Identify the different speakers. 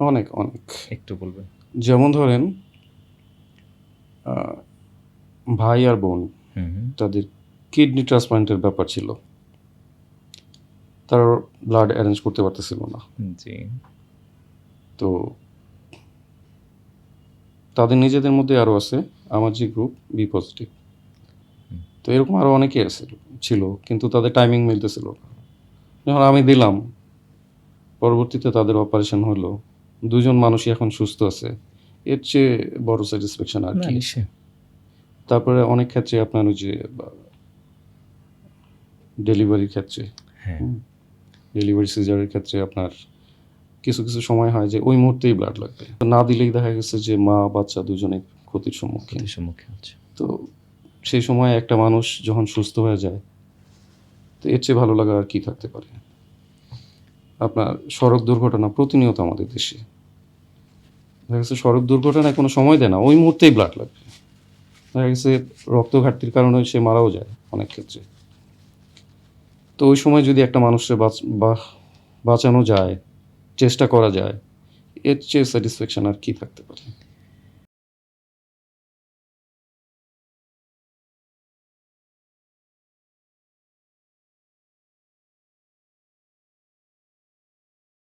Speaker 1: অনেক, অনেক।
Speaker 2: একটু বলবেন?
Speaker 1: যেমন ধরেন আ ভাই আর বোন
Speaker 2: হুম, হুম।
Speaker 1: তাদের কিডনি ট্রান্সপ্লান্টের ব্যাপার ছিল। তারা ব্লাড এরেঞ্জ করতে পারতেছিল না।
Speaker 2: জি।
Speaker 1: তো তাদের নিজেদের মধ্যে আরও আছে। আমার যে গ্রুপ বি পজিটিভ।
Speaker 2: হুম।
Speaker 1: তো এরকম আরও অনেকেই ছিল। কিন্তু তাদের টাইমিং মিলতেছিল না। যখন আমি দিলাম, পরবর্তীতে তাদের অপারেশন হলো। ২ জন মানুষই এখন সুস্থ আছে। এর চেয়ে বড় স্যাটিসফ্যাকশন আর
Speaker 2: না
Speaker 1: কি?
Speaker 2: নিশ্চয়ই।
Speaker 1: তারপরে অনেক ক্ষেত্রে আপনার ওই যে ডেলিভারির ক্ষেত্রে,
Speaker 2: হ্যাঁ।
Speaker 1: হুম? ডেলিভারি সিজারের ক্ষেত্রে আপনার কিছু, কিছু সময় হয় যে ওই মুহূর্তেই ব্লাড লাগবে। না দিলেই দেখা গেছে যে মা, বাচ্চা দুজনেই ক্ষতির সম্মুখীন।
Speaker 2: ক্ষতির সম্মুখীন হচ্ছে।
Speaker 1: তো সেই সময় একটা মানুষ যখন সুস্থ হয়ে যায়, তো এর চেয়ে ভালো লাগা আর কি থাকতে পারে? আপনার সড়ক দুর্ঘটনা প্রতিনিয়ত আমাদের দেশে। দেখা গেছে সড়ক দুর্ঘটনায় কোনো সময় দেয় না, ওই মুহূর্তেই ব্লাড লাগবে। দেখা গেছে রক্ত ঘাটতির কারণে সে মারাও যায় অনেক ক্ষেত্রে। তো ওই সময় যদি একটা মানুষকে বাঁচানো যায়, চেষ্টা করা যায়, এর চেয়ে স্যাটিসফ্যাকশন আর কি থাকতে পারে?